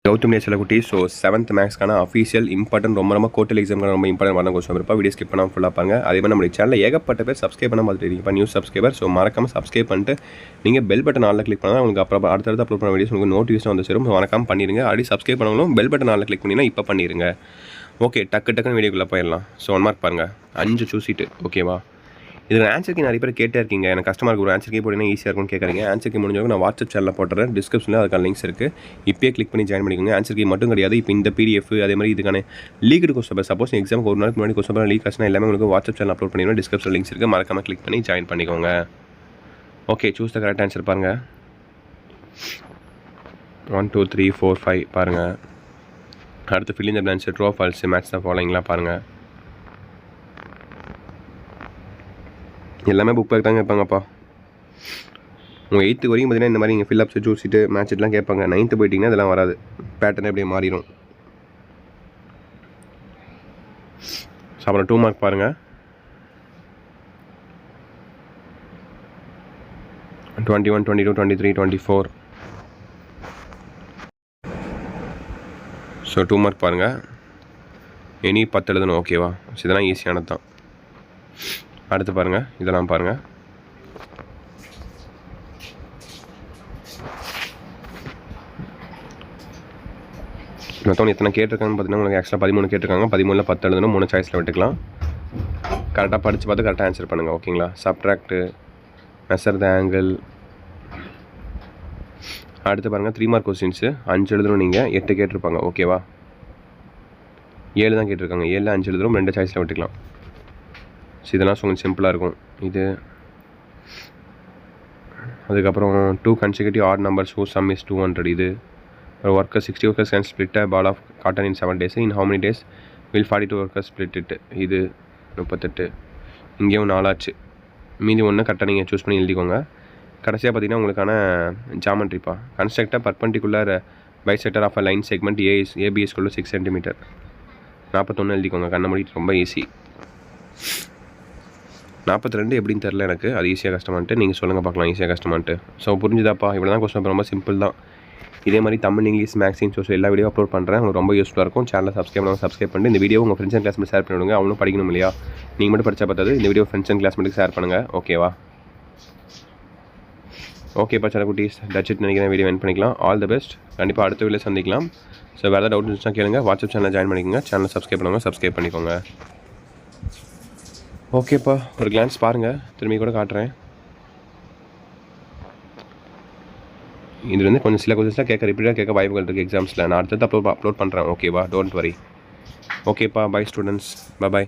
கௌதம் செல்லக்குட்டி. So 7th மேக்ஸ்க்கான official important ரொம்ப கோர்ட்டல் எக்ஸாம்க்கான ரொம்ப இம்பார்ட்டன்ட் வரணும் கொஸ்டின் இருப்பா. வீடியோ ஸ்கிப் பண்ணாமல் ஃபுல்லாக பாருங்க. அதே மாதிரி நம்ம சேனலில் ஏகப்பட்ட பேர் சப்ஸ்கிரைப் பண்ண பார்த்துட்டு இப்போ நியூஸ் சப்ஸ்கிரைபர். ஸோ மறக்காமல் சப்ஸ்கிரைப் பண்ணிட்டு நீங்கள் பெல் பட்டன் ஆளில் கிளிக் பண்ணால் உங்களுக்கு அப்புறம் அடுத்தடுத்து அப்லோட் பண்ண வீடியோஸ் உங்களுக்கு நோட்டிஃபிகேஷன் வந்து சேரும். மறக்காமல் பண்ணிடுங்க. ஆல்ரெடி சப்ஸ்கிரைப் பண்ணவங்களும் பெல் பட்டன் ஆளில் கிளிக் பண்ணிங்கன்னா இப்போ பண்ணிடுங்க. ஓகே, டக்குன்னு வீடியோக்குள்ளே போயிடலாம். ஸோ 1 மார்க் பாருங்கள், 5 சூசிட்டு ஓகேவா. இதில் ஆன்சருக்கு நிறைய பேர் கேட்டே இருக்கீங்க. எனக்கு கஸ்டமருக்கு ஒரு ஆன்சர் கீ போட்டிங்கன்னா ஈஸியாக இருக்கும்னு கேட்குறீங்க. ஆன்சர் கீ முடிஞ்சவங்க நான் வாட்ஸ்அப் சேனலில் போட்டுறேன். டிஸ்கிரிப்ஷனில் அதுக்கான லிங்க்ஸ் இருக்குது. இப்போயே கிளிக் பண்ணி ஜாயின் பண்ணிக்கோங்க. ஆன்சர் கீ மட்டும் கிடையாது, இப்போ இந்த PDF அதே மாதிரி இதுக்கான லீக்டு கொஸ்டின் பேப்பர் சப்போஸ் எக்ஸாமுக்கு ஒரு நாளைக்கு முன்னாடி கொஸ்டின் பேப்பர் லீக் ஆச்சுன்னா எல்லாமே உங்களுக்கு வாட்ஸ்அப் சேனல் அப்லோட் பண்ணிடுவோம். டிஸ்கிரிப்ஷன் லிங்க்ஸ் இருக்குது, மறக்காமல் கிளிக் பண்ணி ஜாயின் பண்ணிக்கோங்க. Okay, choose the correct answer பாருங்கள். 1 2 3 4 5 பாருங்கள். அடுத்து fill in the blanks, true or false, match the ஃபாலோயிங்லாம் பாருங்கள். எல்லாமே புக் பேக் தான் கேட்பாங்கப்பா. உங்கள் 8th வரைக்கும் பார்த்தீங்கன்னா இந்த மாதிரி நீங்கள் ஃபில்லப்ஸ் சூசிட்டு மேட்ச்லாம் கேட்பாங்க. 9th போயிட்டிங்கன்னா இதெல்லாம் வராது, பேட்டர்னே அப்படியே மாறிடும். ஸோ அப்புறம் 2 மார்க் பாருங்கள். 21 22 23 24. ஸோ 2 மார்க் பாருங்கள். எனி 10 எழுதணும் ஓகேவா. ஸோ இதெல்லாம் ஈஸியானது தான். அடுத்து பாருங்கள், இதெல்லாம் பாருங்கள். மொத்தம் எத்தனை கேட்டிருக்காங்கன்னு பார்த்தீங்கன்னா உங்களுக்கு ஆக்சுவலாக 13 கேட்டிருக்காங்க. 13ல் 10 எழுதணும், 3 சாய்ஸில் விட்டுக்கலாம். கரெக்டாக படித்து பார்த்து கரெக்டாக ஆன்சர் பண்ணுங்கள் ஓகேங்களா. சப்ட்ராக்டு, மெஷர் த ஆங்கிள். அடுத்து பாருங்கள் 3 மார்க் கொஸ்டின்ஸு. 5 எழுதணும், நீங்கள் 8 கேட்டிருப்பாங்க ஓகேவா. 7 தான் கேட்டிருக்காங்க. 7ல் 5 எழுதணும், 2 சாய்ஸில் விட்டுக்கலாம். ஸோ இதெல்லாம் கொஞ்சம் சிம்பிளாக இருக்கும் இது. அதுக்கப்புறம் 2 consecutive odd numbers whose sum is 200. இது ஒரு worker 60 workers can split a ball of cotton in 7 days. In how many days will 42 workers split it? இது 38. இங்கேயும் 4 ஆச்சு. மீதி ஒன்று கரெக்டாக நீங்கள் சூஸ் பண்ணி எழுதிக்கோங்க. கடைசியாக பார்த்தீங்கன்னா உங்களுக்கான ஜாமெண்ட்ரிப்பா. Construct perpendicular bisector of a line segment AB is equal to 6 cm. 41 எழுதிக்கோங்க, கண்ணை மூடிட்டு. ரொம்ப ஈஸி. 42 எப்படின்னு தெரில எனக்கு, அது ஈஸியாக கஷ்டமான்ட்டு நீங்கள் சொல்லுங்கள் பார்க்கலாம். ஈஸியாக கஷ்டமான்ட்டு. ஸோ புரிஞ்சுதாப்பா. இவ்வளோ தான் கொஸ்டின் ரொம்ப சிம்பிள் தான். இதே மாதிரி தமிழ், இங்கிலீஷ், மேக்ஸின் சோஷியல் எல்லா வீடியோ அப்லோட் பண்ணுறேன். உங்களுக்கு ரொம்ப யூஸ்ஃபுல்லாக இருக்கும். சேனலை சப்ஸ்கிரைப் பண்ணி இந்த வீடியோ உங்கள் ஃப்ரெண்ட்ஸ் அண்ட் கிளாஸ்மேட் ஷேர் பண்ணிவிடுங்க. அவங்களும் படிக்கணும் இல்லையா. நீங்கள் மட்டும் படித்தா பார்த்தாது, இந்த வீடியோ ஃப்ரெண்ட்ஸ் அண்ட் கிளாஸ்மேட்டுக்கு ஷேர் பண்ணுங்கள் ஓகேவா. ஓகேப்பா செல்லக்குட்டீஸ், தட்ஸ் இட் நினைக்கிறேன். வீடியோ எண்ட் பண்ணிக்கலாம். All the best. கண்டிப்பாக அடுத்த வீடியோ சந்திக்கலாம். ஸோ வேறு ஏதாவது டவுட் இருந்துச்சுன்னா கேளுங்க. வாட்ஸ்அப் சேனலில் ஜாயின் பண்ணிக்கோங்க. சேனலை சப்ஸ்கிரைப் பண்ணிக்கோங்க. ஓகேப்பா, ஒரு கிளான்ஸ் பாருங்கள், திரும்பி கூட காட்டுறேன். இது வந்து கொஞ்சம் சில கொஸ்டின்ஸ்லாம் ரிப்பீட்டாக கேட்க வாய்ப்புகள் இருக்குது எக்ஸாம்ஸில். நான் அடுத்தது அப்லோட் பண்ணுறேன் ஓகேவா. Don't worry. ஓகேப்பா, பை ஸ்டூடெண்ட்ஸ், பை.